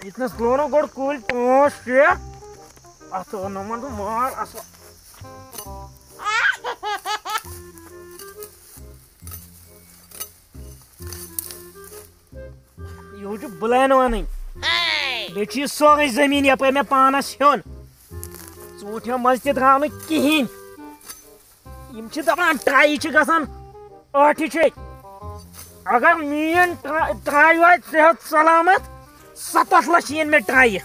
Yitnes lono gord kul 5-6. Atı anlamadım var asla. Yuju bulan vanın. Beçi soğuk zemin yapay me panas hyon. Soğutya mazda dravnı kihin. Yim çı dapan trai çı gasan 8 çek. Agar miyan trai var sehat salamat 7 laç yen me trai.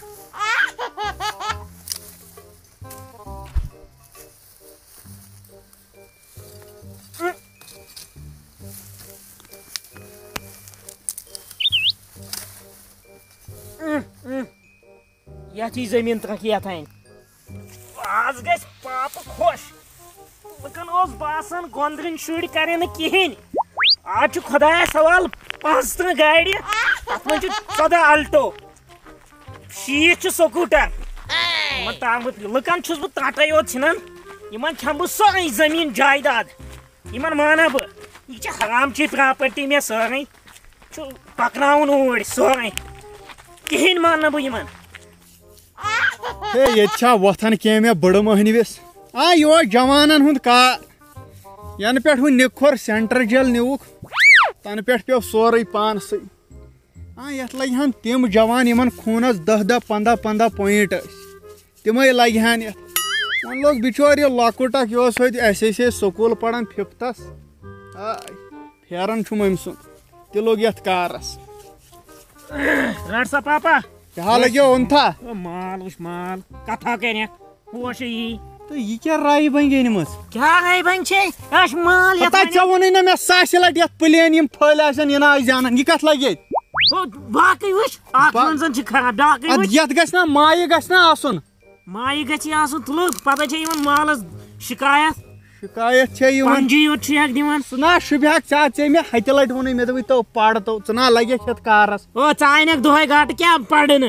Yati zemin trak yatayn. Az gais papa khosh. Lekin oz basan gondrin shuri karen kihin. Aaj khudaya sawal 5 gadi. Atman chu 14 alto. Sheech scooter. Man tamut lekan chus bu tatayot chinan. Iman khambu sai zemin jaydad. Iman mana bu. Icha haram chi property me sarai. Chu paknaun ord sarai. Kihin mana bu iman. ہے یہ وتھان کی مے بڑ مہنوس یہ جوانن ہند کار ین پہ نکھور centre jail نیوک تن پہ پیو سورے پانس یت لگہن تم جوان یمن خونس 10-15 پوائنٹ تمے لگہن یت ون لوگ بچور یہ لۄکُٹ اکھ یہ ہوت ایس سکول پران 5تھس پھیران چھم أمۍ سُنٛد تہِ لوگ یتھ کارس رٹ سا پاپا کیا لگیو اون تھا مال وش مال کتھا کرے ہوش یہ تو یہ کیا رائی بن گئی نمس کیا رائی بن چھ اش مال پتہ چھ ونی نہ میں 100 لٹ یت پلین یم پھل آسن یناج جانن یہ کت لگے باقی وش اکھ منزن چھ خراب باقی وش یت گژھنا مائی گژھنا آسن مائی گژھِ آسن تلو پتہ چھ یمن مالس شکایت چھ یمن پنجی یوت چھ ہک دیوان سنا شبہک چھ میں ہتہ لٹ ونی میں تو پڑ تو چنا لگے یت کارس او چاینک دہے گاٹ کیا پڑن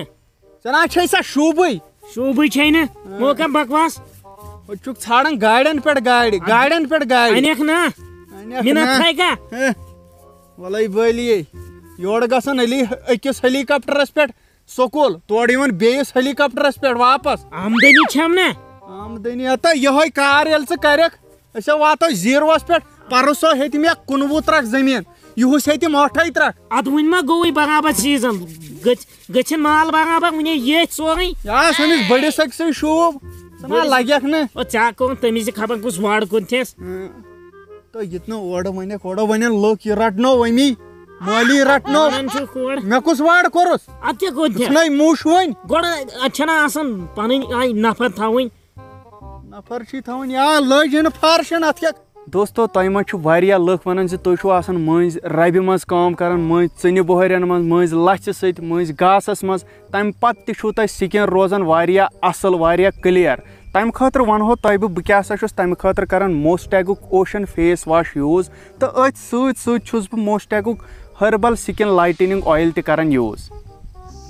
چنا چھ سا شوبے چھ نہ موقع بکواس چک ژھانڈن گاڑین پہ گاڑی انیک نا منت تھے کا ولی بلی یور گژھن علی اکس ہیلی کاپٹرس پہ سکول تور یون بیس ہیلی کاپٹرس پہ واپس آمدنی چھم نا آمدنی اتا یہ کار یل ژٕ کرک أسۍ واتو زیروس پہ پرسو ہیٚتہِ مےٚ 19 ترک زمین یہس ہیٚتہِ 8 ترک اد ون ما گوئی برابر سیزن گچھن مال برابر ون یہ سورے یا سنس بڑس اکسے شوب سنا لگیک نا او چا کون تمیز خبر کس واڑ کون تھس تو یتنا اوڑ ونن لوک یہ رٹنو ومی مالی رٹنو میں کس واڑ کورس اد کیا کون تھس نہیں موش ون گوڑ اچھنا آسن پنن آئی نفر تھاوین نفر چھ تھاوین یا لجن فارشن ات کیا دوستو تۄہہِ منٛز چھُ واریاہ لُکھ وَنان زِ تُہۍ چھُو آسان مٔنٛزۍ ربہِ منٛز کٲم کران مٔنٛزۍ ژٕنہِ بۄہرٮ۪ن منٛز مٔنٛزۍ لَژھِ سۭتۍ مٔنٛزۍ گاسَس منٛز تَمہِ پَتہٕ تہِ چھُو تۄہہِ سِکِن روزان واریاہ اَصٕل واریاہ کٕلیر تَمہِ خٲطرٕ وَنہو تۄہہِ بہٕ کیٛاہ سا چھُس تَمہِ خٲطرٕ کران موسٹیگُک اوشن فیس واش یوٗز تہٕ أتھۍ سۭتۍ سۭتۍ چھُس بہٕ موسٹیگُک ہربل سِکِن لایٹنِنٛگ اویل تہِ کران یوٗز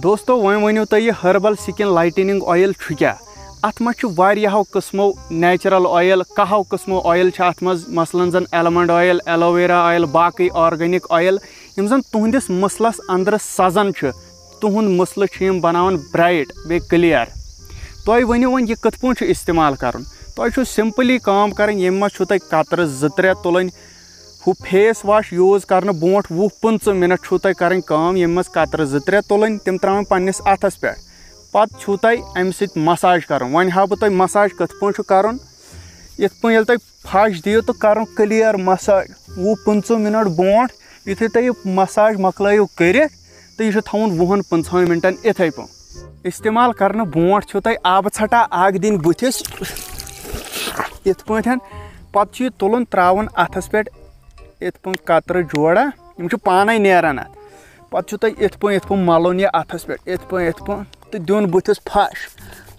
دوستو وۄنۍ ؤنِو تُہۍ یہِ ہربل سِکِن لایٹنِنٛگ اویل چھُ کیٛاہ اتھ منٛز چھُ واریاہو قٕسمو نیچرل اویل کہو قٕسمو اویل چھِ اتھ منٛز مثلاً زن ایلمنڈ اویل ایلوویرا اویل باقٕے آرگینک اویل یِم زن تُہنٛدِس مٕسلس أنٛدرٕ سزان چھِ تُہُنٛد مٕسلہٕ چھِ یِم بناوان برایٹ بیٚیہِ کٕلیر تُہۍ ؤنِو وۄنۍ یہِ کِتھ پٲٹھۍ چھُ استعمال کرُن تۄہہِ چھُو سمپلی کٲم کرٕنۍ ییٚمہِ منٛز چھُو تۄہہِ قطرٕ 2-3 تُلٕنۍ ہُہ فیس واش یوٗز کرنہٕ برونٛٹھ 20-25 منٹ چھُو تۄہہِ کرٕنۍ کٲم ییٚمہِ منٛز قطرٕ 2-3 تُلٕنۍ تِم ترٛاوٕنۍ پننِس اتھس پٮ۪ٹھ پتہٕ چھُو تۄہہِ امہِ سۭتۍ مساج کرُن وۄنۍ ہاو بہٕ تۄہہِ مساج کِتھ پٲٹھۍ چھُ کرُن یِتھ پٲٹھۍ ییٚلہِ تۄہہِ پھش دِیِو تہٕ کرُن کٕلیر مساج 20-25 منٹ برونٛٹھ یُتھُے تُہۍ یہِ مساج مۄکلٲیِو کٔرِتھ تہٕ یہِ چھُ تھاوُن 20-25 منٹن یِتھٕے پٲٹھۍ استعمال کرنہٕ برونٛٹھ چھُو تۄہہِ آبہٕ ژھٹا اکھ دِنۍ بٕتھِس یِتھ پٲٹھۍ پتہٕ چھُ یہِ تُلُن ترٛاوُن اتھس پٮ۪ٹھ یِتھ پٲٹھۍ قطرٕ جوڑا یِم چھِ پانے نیران اتھ پتہٕ چھُ تۄہہِ یِتھ پٲٹھۍ ملُن یہِ اتھس پٮ۪ٹھ یِتھ پٲٹھۍ تہٕ دیُن بٕتھِس پھش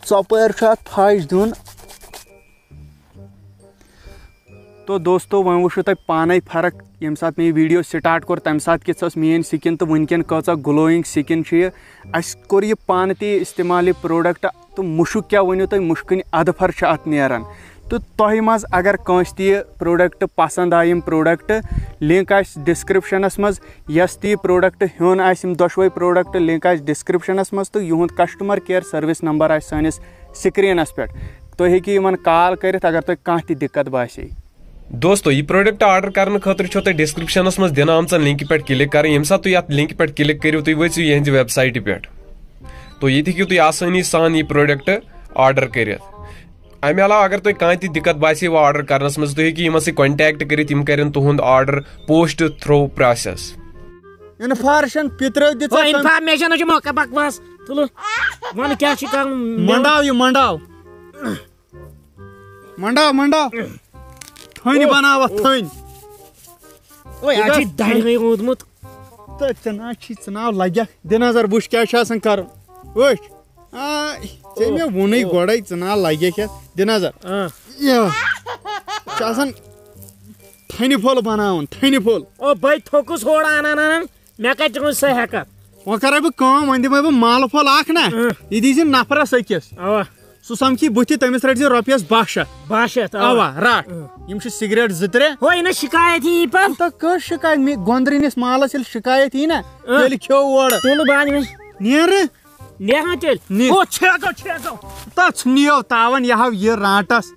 ژۄپٲرۍ چھُ اتھ پھش دیُن تو دوستو وۄنۍ وٕچھِو تۄہہِ پانے فرق ییٚمہِ ساتہٕ مےٚ یہِ ویٖڈیو سٹارٹ کوٚر تمہِ ساتہٕ کِژھ ٲس میٲنۍ سِکِن تہٕ وٕنکیٚن کۭژاہ گلویِنگ سِکِن چھِ یہِ اسہِ کوٚر یہِ پانہٕ تہِ استعمال یہِ پروڈکٹ تہٕ مُشُک کیٛاہ ؤنِو تُہۍ مُشکٕنۍ ادفر چھِ اتھ نیران تو تۄہہِ منٛز اگر کٲنٛسہِ تہِ پروڈکٹ پسنٛد آے یِم پروڈکٹ لِنک آسہِ ڈسکرپشنس منٛز یس تہِ پروڈکٹ ہیوٚن آسہِ یِم دۄشوے پروڈکٹ لِنک آسہِ ڈسکرپشنس منٛز تہٕ یِہُنٛد کسٹمر کیر سٔروِس نمبر آسہِ سٲنِس سکریٖنس پٮ۪ٹھ تُہۍ ہیٚکِو یِمن کال کٔرِتھ اگر تۄہہِ کانٛہہ تہِ دِقت باسے دوستو یہ پروڈکٹ آرڈر کرنے خاطر چھو تۄہہِ ڈسکرپشنس منٛز دِنہٕ آمژن لنکہِ پٮ۪ٹھ کلک کرٕنۍ ییٚمہِ ساتہٕ تُہۍ اتھ لنکہِ پٮ۪ٹھ کلک کٔرِو تُہۍ ؤژھِو یِہنٛزِ ویب سایٹہِ پٮ۪ٹھ تو ییٚتہِ ہیٚکِو تُہۍ آسٲنی سان یہ پروڈکٹ آرڈر کٔرِتھ امہِ علاوٕ اگر تۄہہِ کانٛہہ تہِ دِقت باسیو آرڈر کرنس منٛز تُہۍ ہیٚکِو یِمن سۭتۍ کنٹیکٹ کٔرِتھ یِم کرن تُہُنٛد order post through process information پترو انفارمیشن چھُ موقع بکواس تُلو ون کیٛاہ چھُ کرُن منڈاو یہِ منڈاو منڈاو منڈاو تھٔنۍ بناوتھ تھٔنۍ اَتھ چھُ دَرِ روٗدمُت تہٕ ژٕ چھی ژٕ لگٮ۪کھ دِ نظر وٕچھ کیٛاہ چھُ آسان کرُن وٕچھ ژےٚ مےٚ ووٚنُے گۄڈے ژٕ لگٮ۪کھ یتھ دِ نظر یہِ چھُ آسان تھٔنہِ پھوٚل بناوُن تھٔنہِ پھوٚل او بٔے تھوٚکُس ہورٕ انان مےٚ کتہِ روٗز سۄ ہٮ۪کتھ وۄنۍ کرے بہٕ کٲم وۄنۍ دِمے بہٕ مالہٕ پھوٚل اکھ نا یہِ دی زِ نفرس أکِس اوا سُہ سمکھی بٕتھِ تٔمِس رٔٹۍ زِ رۄپیس 1200 اوا رٹ یِم چھِ سگریٹ 2-3 ہو یہِ نہٕ شِکایت یی پتہٕ تہٕ کٔر شِکایت مےٚ گۄندرِنِس مالس ییٚلہِ شِکایت یی نا تیٚلہِ کھیوٚو اورٕ تُل بعد میں نیرٕ نیران تیٚلہِ او چھیکو تتھ ژھٕنِو تاون یہِ ہاو یہِ رانٹس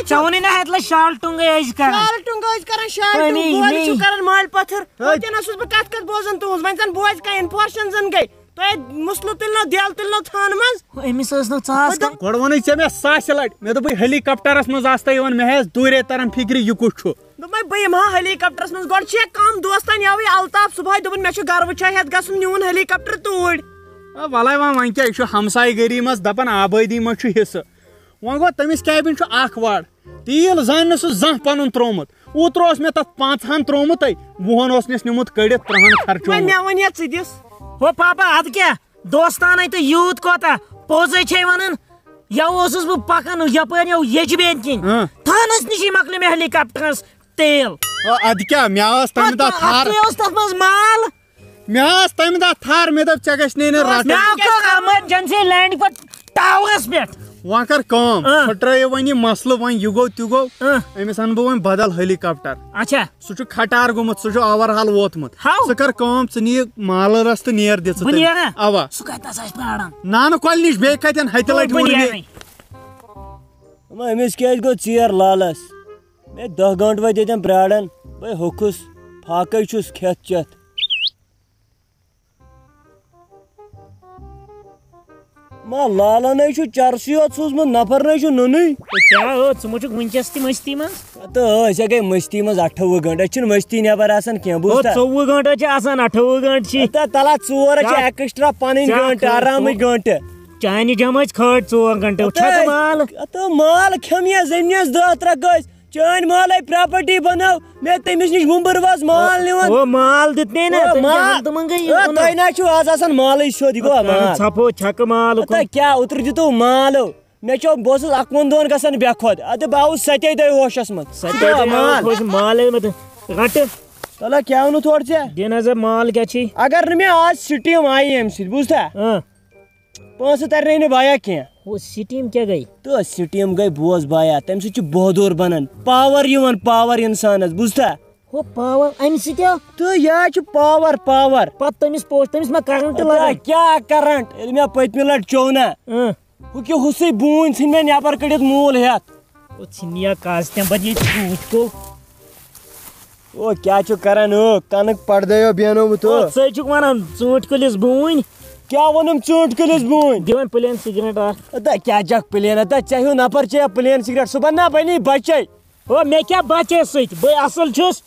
ژےٚ ووٚنُے نا اتھ لٔج شال ٹُنٛگے ٲسۍ کران مالہِ پتھر اوسُس بہٕ کتھ کتھ بوزان تُہنٛز وۄنۍ زن بوزِ کانٛہہ انفارمیشن زن گٔے تۄہہِ مسلہٕ تُلنو دٮ۪ل تُلنو تھانہٕ منٛز أمِس ٲس نہٕ ژاس گۄڈٕ ووٚنُے ژےٚ مےٚ 1000 لٹہِ مےٚ دوٚپُے ہیلی کاپٹرس منٛز آستا یِوان مےٚ ہیس دوٗرے تران فِکرِ یہِ کُس چھُ دوٚپمے بہٕ یِمہٕ ہا ہیلی کاپٹرس منٛز گۄڈٕ چھِ کم دوستن یوٕے الطاف صبحٲے دوٚپُن مےٚ چھُ گرٕ وٕچھا ہٮ۪تھ گژھُن نیوٗن ہیلی کاپٹر توٗرۍ وَلے وۄنۍ کیٛاہ یہِ چھُ ہمساے گٔری منٛز دپان آبٲدی منٛز چھُ حِصہٕ وۄنۍ گوٚو تٔمِس کیبِن چھُ اکھ وڑ تیٖل زانہِ نہٕ سُہ زانٛہہ پنُن تروومُت اوترٕ اوس مےٚ تتھ 5 تروومُتے 10 اوسنس نِمُت کٔڑِتھ 3 خرچومُت مےٚ ووٚن یا ژٕ دِس ہو پاپا ادٕ کیٛاہ دوستانے تہٕ یوٗت کوتاہ پوٚزے چھے ونان یوٕ اوسُس بہٕ پکان یپٲرۍ یو یجبیٖن کِنۍ تھانس نِشی مۄکلہِ مےٚ ہیلی کاپٹرس تیل ادٕ کیٛاہ مےٚ ٲس تمہِ دۄہ تھار اوس تتھ منٛز مال مےٚ ٲس تمہِ دۄہ تھار مےٚ دوٚپ ژےٚ گژھنٕے نہٕ رٹٕنۍ ایمرجنسی لینڈ پتہٕ ٹاورس پٮ۪ٹھ وۄنۍ کر کٲم پھٕٹرٲیِو وۄنۍ یہِ مسلہٕ وۄنۍ یہِ گوٚو تہِ گوٚو أمِس انہٕ بہٕ وۄنۍ بدل ہیلی کاپٹر اچھا سُہ چھُ کھٹار گوٚمُت سُہ چھُ اوور ہال ووتمُت ژٕ کر کٲم ژٕ نہِ مالہٕ رس تہٕ نیر دِ ژٕ اوا سُہ کتس آسہِ پراران نانہٕ کۄلہِ نِش بیٚیہِ کتٮ۪ن ہتہِ لٹہِ ووٚن مےٚ أمِس کیازِ گوٚو ژیر لالس مےٚ 10 گٲنٛٹہٕ وٲتۍ ییٚتٮ۪ن پراران بے ہوٚکھُس فاقے چھُس کھٮ۪تھ چٮ۪تھ ما لالن چھُ چرسی یوت سوٗزمُت نفر نَے چھُ نُنٕے کیٛاہ ژٕ مہ چھُکھ ؤنکیٚس تہِ مستی منٛز تہٕ أسۍ گٔے مستی منٛز 28 گٲنٛٹہٕ أسۍ چھِنہٕ مستی نٮ۪بر آسان کینٛہہ بوٗزتھا 24 گٲنٛٹہٕ چھِ آسان 28 گٲنٛٹہٕ چھِ تلا 4 چھِ ایکسٹرا پنٕنۍ گٲنٛٹہٕ آرامٕچ گٲنٛٹہٕ چانہِ جمٲژ کھٲڑ 4 گٲنٛٹہٕ چھا مال تہٕ مال کھٮ۪م زٔمیٖنس 10 گٔژھۍ چٲنۍ مالے پراپرٹی بنٲو مےٚ تٔمِس نِش وُمبٕروس مال نِوان مال دیُتنے نا تۄہہِ نہ چھُو آز آسان مالٕے سیوٚد یہِ گوٚوا مال ژھپو چھکہٕ مال کیٛاہ اوترٕ دِتوٗ مالو مےٚ چھُ بہٕ اوسُس 21 دۄہن گژھان بے کھۄد اَدٕ بہٕ آوُس 7 دۄہہِ ہوشس منٛز مال رٹہٕ تلا کیٛاہ ووٚنُتھ اورٕ ژےٚ دِ نظر مال کیٛاہ چھِ اگر نہٕ مےٚ آز سِٹیٖم آیہِ اَمہِ سۭتۍ بوٗزتھا پونٛسہٕ ترنٕے نہٕ بایا کینٛہہ سِٹیٖم کیٛاہ گٔے تہٕ سِٹیٖم گٔے بوز بایا تمہِ سۭتۍ چھُ بہادور بنان پاور یِوان پاور اِنسانس بوٗزتھا ہو پاور امہِ سۭتۍ تہٕ یہِ چھُ پاور پاور پتہٕ تٔمِس ما کرنٹ لگان کیٛاہ کرنٹ ییٚلہِ مےٚ پٔتمہِ لٹہِ چوٚو نا ہُہ کہِ ہُسٕے بوٗنۍ ژھٕنۍ مےٚ نٮ۪بر کٔڑِتھ موٗل ہٮ۪تھ ژھٕنیا کاز تمہِ پتہٕ ییٚتہِ ژوٗنٛٹھۍ گوٚو او کیٛاہ چھُکھ کران کَنٕک پردَیو بیٚہنومُت ژٕ چھُکھ ونان ژوٗنٛٹھۍ کُلِس بوٗنۍ کیٛاہ ووٚنُم ژوٗنٛٹھۍ کُلِس بوٗنۍ دِوان پٕلین سِگریٹ اکھ کیٛاہ چکھ پٕلین ژےٚ ہیوٗ نفر چے پٕلین سِگریٹ صُبحن نا بنی بچے او مےٚ کیٛاہ بچے سۭتۍ بہٕ اصٕل چھُس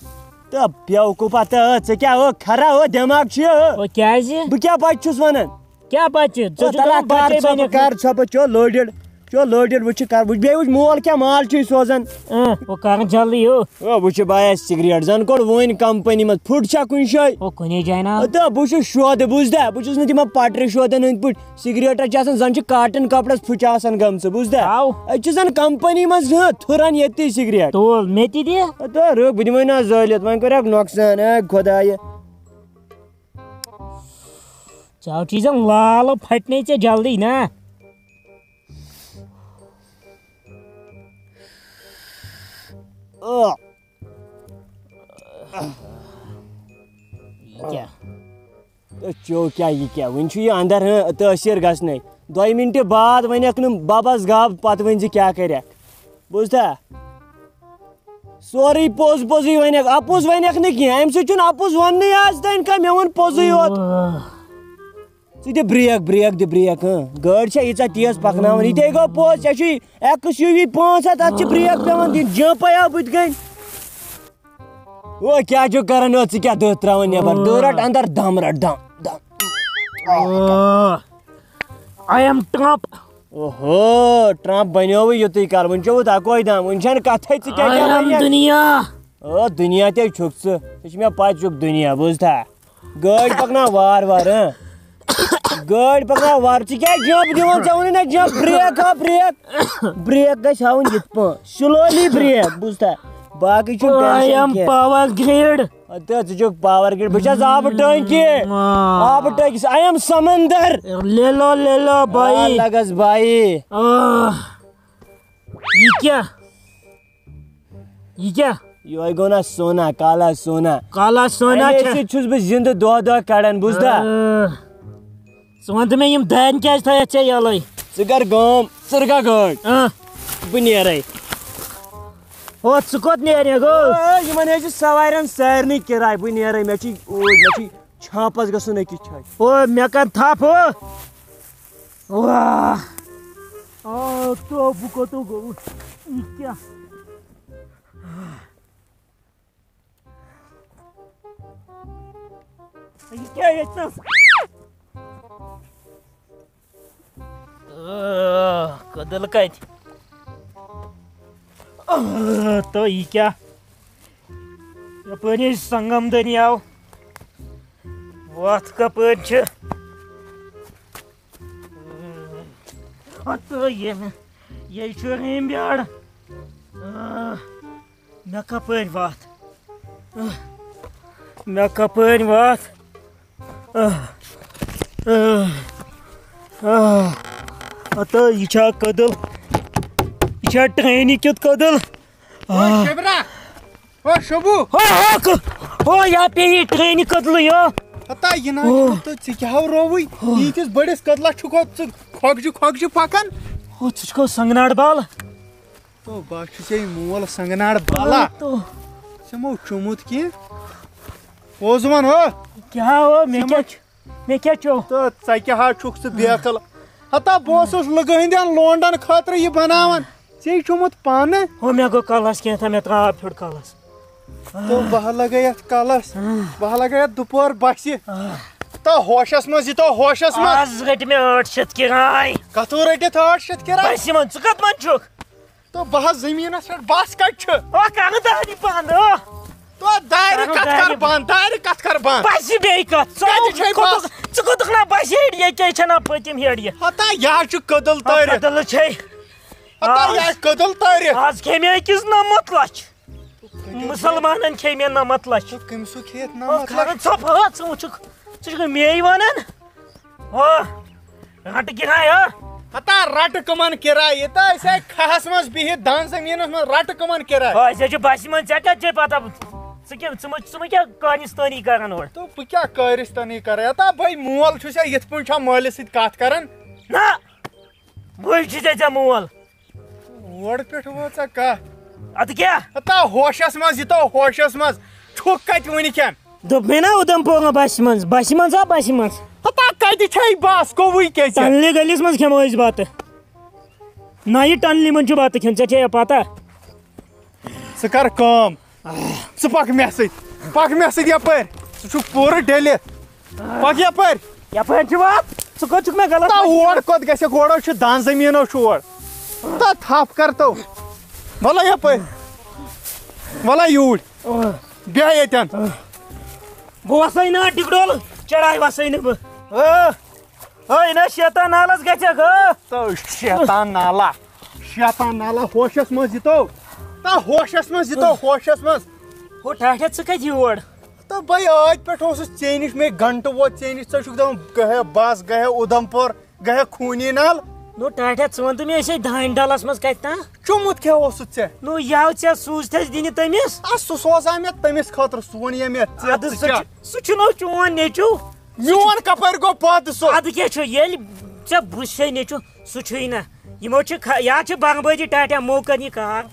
تہٕ بیوقوٗفا تہٕ ژٕ کیٛاہ کھرا دٮ۪ماغ چھُ کیٛازِ بہٕ کیٛاہ بچہِ چھُس ونان کیٛاہ بچہِ کر ژھۄپہٕ چو لٲڈِڈ وٕچھ کر وٕچھ بیٚیہِ وٕچھ مول کیٛاہ مال چھُے سوزان کران جلدی وٕچھ بایا سِگریٹ زن کوٚڑ وۄنۍ کمپنی منٛز پھُٹ چھا کُنہِ جایہِ کُنی جایہِ نا تہٕ بہٕ چھُس شودٕ بوٗزتھا بہٕ چھُس نہٕ تِمن پٹرِ شودن ہٕنٛدۍ پٲٹھۍ سِگریٹس چھِ آسان زن چھِ کاٹن کپرس پھٕچ آسان گٔمژٕ بوٗزتھا أسۍ چھِ زن کمپنی منٛز تھُران ییٚتہِ سِگریٹ تول مےٚ تہِ دِ رُک بہٕ دِمے نا زٲلِتھ وۄنۍ کوٚرکھ نۄقصان خۄدایہِ ژےٚ چیٖزن لال پھٹنے ژےٚ جلدی نا چو کیا یہ کیا ون چھ یہ اندر تاثیر گھنے 2 منٹ بعد ونیک ن ببس گب پتہ ون کیا کرک بوزتھا سوری پوز پوزی ونیک اپوز ونیک نا کی ام سن اپوز ون آج تین کا مے ون پوزی یوت ٹھیک بریک بریک دی بریک گاڑی چھا ییژا تیز پکناون یہ گو پوز ژے XUV 500 ات بریک پیوان دن جمپ آیا بت گئی وہ کیا جو کران ژٕ کیا دہ تراون نبر دہ رٹ اندر دم رٹ دم دم آئی ایم ٹرمپ اوہو ٹرمپ بنیو یوتٕے کال ون چھو اکوے دم ون چھن کتھے ژٕ کیا آئی ایم دنیا او دنیا تے چھُکھ ژٕ ژٕ چھِ مےٚ پتہ چھُکھ دنیا بوزتھا گاڑی پکنا وار وار گاڑی پکنا وار ژٕ کیٛازِ جمپ دِوان ژےٚ ووٚنُے نا جمپ بریک ہا بریک بریک گژھِ ہاوٕنۍ یِتھ پٲٹھۍ سلولی بریک بوزتھا باقٕے چھُنہٕ I am tension power grade تہٕ ژٕ چھُکھ پاور گریڈ بہٕ چھَس آبہٕ ٹٲنٛکی آبہٕ ٹٲنٛکِس آئی ایم سمندر لے لو بھائی لگس بھائی یہ کیا یہوے گوٚو نا سونا کالا سونا کالا سونا اَمے سۭتۍ چھُس بہٕ زِندٕ دۄہ کڑان بوزتھا ژٕ وَن تہٕ مےٚ یِم دانہِ کیٛازِ تھٲیتھ ژےٚ یَلَے ژٕ کر کٲم ژٕ رُکا گٲڑۍ بہٕ نیرے او ژٕ کوٚت نیرِ گو یِمن حظ چھِ سوارٮ۪ن سارنٕے کِراے بہٕ نیرے مےٚ چھِ اوٗرۍ مےٚ چھِ چھاپس گژھُن أکِس چھایہِ او مےٚ کر تھپھ تو بہٕ کوٚت گوٚوُس یہِ کیٛاہ یہِ کیٛاہ ییٚتنَس کٔدٕل کتہِ تو یہِ کیٛاہ یپٲرۍ ٲسۍ سنگم دٔریاو وَتھ کپٲرۍ چھِ تہٕ یے چھُ ریمبیٛاڑ مےٚ کپٲرۍ وَتھ تہٕ یہِ چھا کٔدٕل یہِ چھا ٹرٛینہِ کیُتھ کٔدٕل ہو یا پیٚیہِ ٹرٛینہِ کٔدلٕے ہتا یہ ژٕ کیٛاہ رووٕے ییٖتِس بٔڑِس کٔدلس چھُکھ ژٕ کھۄکھجہِ پکان ہو ژٕ چھُکھ سنگناڑ بال تو بہٕ چھُس ژےٚ مول سنگناڑ بالا ژےٚ مو چوٚمُت کینٛہہ پوٚز ون ہو کیٛاہ ہو مےٚ کیٛاہ چیوٚو تہٕ ژٕ کیٛاہ چھُکھ ژٕ بیکل ہتا بہٕ اوسُس لُکہٕ لونڈن خٲطرٕ یہِ بناوان ژےٚ چوٚمُت پانہٕ ہو مےٚ گوٚو کلس کینٛژھا مےٚ ترٛاو آب پھیوٚر کلس تو بہٕ لگے اتھ کلس بہٕ لگے اتھ دُپہر بسہِ تو ہوشس منٛز یہِ تو ہوشس منٛز آز رٔٹۍ مےٚ 800 کِراے کتھوٗ رٔٹِتھ 800 کِراے بسہِ منٛز ژٕ کتھ منٛز چھُکھ تو بہٕ حظ زٔمیٖنس پٮ۪ٹھ بس کتہِ چھُ او کرٕ دارِ بنٛد تو دارِ کتھ کر بنٛد بسہِ بیٚیہِ کتھ ژٕ کوٚتُکھ نا بسہِ ہیٚڑِ ییٚکے چھنا پٔتِم ہیٚڑِ ہتا یہِ حظ چھُ کٔدٕل تٲرِتھ کٔدٕل چھے ہتا یہِ حظ کٔدٕل تٲرِتھ آز کھے مےٚ أکِس 9 لچھ مُسلمانن کھے مےٚ 9 لچھ کٔمِسُو کھیٚیَتھ ژٕ چھُکھ مے ونان ہو رٹہٕ کِراے ہتا رٹہٕ کٕمن کِراے یہِ تہٕ أسۍ آے کھہس منٛز بِہِتھ دان زٔمیٖنس منٛز رٹہٕ کٕمن کِراے أسۍ چھِ بسہِ منٛز ژےٚ کتہِ چھے پتہ ژٕ کیٛاہ کانِستٲنی کران اورٕ تو بہٕ کیٛاہ کٲرِستٲنی کرے ہتا بھاے مول چھُس یِتھ پٲٹھۍ چھا مٲلِس سۭتۍ کتھ کران نہ بٕے چھُے ژےٚ مول اورٕ پٮ۪ٹھ وٲژ ژےٚ کتھ ادٕ کیٛاہ ہتا ہوشس منٛز یہِ تو ہوشس منٛز چھُکھ کتہِ وٕنکٮ۪ن دوٚپ مےٚ نا اُدھمپور بسہِ منٛز بسہِ منٛز ہتا کتہِ چھے بس گوٚوٕے کیٛازِ ٹنلہِ گٔلِس منٛز کھٮ۪مو أسۍ بتہٕ نَیہِ ٹنلہِ منٛز چھُ بتہٕ کھیوٚن ژےٚ چھے پتہ ژٕ کر کٲم ژٕ پک مےٚ سۭتۍ یپٲرۍ ژٕ چھُکھ پوٗرٕ ڈٔلِتھ پک یپٲرۍ یپٲرۍ چھُ وَتھ ژٕ کوٚت چھُکھ مےٚ غلط اور کوٚت گژھکھ اورٕ چھُ دان زٔمیٖنو چھُ اور تا تھپھ کر تو وَلا یپٲرۍ وَلا یوٗرۍ بیٚہہ ییٚتٮ۪ن بہٕ وسے نا ڈِگڈول چڑاے وسے نہٕ بہٕ ہے نا شیطان نالس گژھکھ تو شیطان نالا ہوشس منٛز یہِ تو تا ہوشس منٛز یہِ تو ہوشس منٛز ہو ٹھاٹھا ژٕ کتہِ یور تو بھائی ٲدۍ پٮ۪ٹھ اوسُس ژےٚ نِش مےٚ گنٹہٕ ووت ژےٚ نِش ژٕ چھُکھ دپان گٔہے بس گٔہے اُدھمپور گٔہے خوٗنی نال نو ٹاٹیا ژٕ وَن تہٕ مےٚ أسۍ دانہِ ڈلس منٛز کتہِ تام چومُت کیٛاہ اوسُتھ ژےٚ نو یَو ژےٚ سوٗزتھَس دِنہِ تٔمِس سُہ سوزا مےٚ تٔمِس خٲطرٕ سُہ ووٚن مےٚ اَدٕ سُہ چھُنو چون نیٚچوٗ میون کپٲرۍ گوٚو پٲدٕ سُہ اَدٕ کیٛاہ چھُ ییٚلہِ ژےٚ بہٕ چھُسے نیٚچوٗ سُہ چھُے نہ یِمو چھِ یا چھِ بنٛگبٲدی ٹاٹیا مو کٔر یہِ کار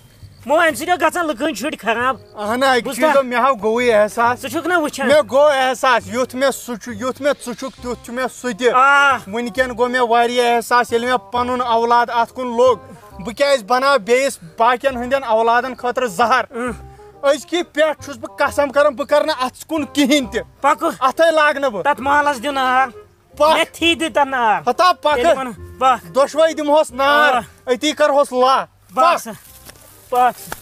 مو اَمہِ سۭتۍ گژھان لُکن شُرۍ خراب اہن اکہِ چیٖزو مےٚ ہاو گوٚوُے احساس ژٕ چھُکھ نا وٕچھان مےٚ گوٚو احساس یُتھ مےٚ ژٕ چھُکھ تیُتھ چھُ مےٚ سُہ تہِ آ وٕنکٮ۪ن گوٚو مےٚ واریاہ احساس ییٚلہِ مےٚ پنُن اولاد اتھ کُن لوٚگ بہٕ کیازِ بناو بیٚیِس باقین ہٕنٛدٮ۪ن اولادن خٲطرٕ زہر أزکہِ پٮ۪ٹھ چھُس بہٕ قسم کران بہٕ کرٕ نہٕ اتھ کُن کِہینۍ تہِ پکہٕ اتھے لاگنہٕ بہٕ تتھ مالس دِ نار پکھ میتھی دِ تتھ نار ہتا تیٚلہِ پکہٕ وَن پکھ دۄشوے دِمہوس نار أتی کرہوس لا پکھ سا پکھ سا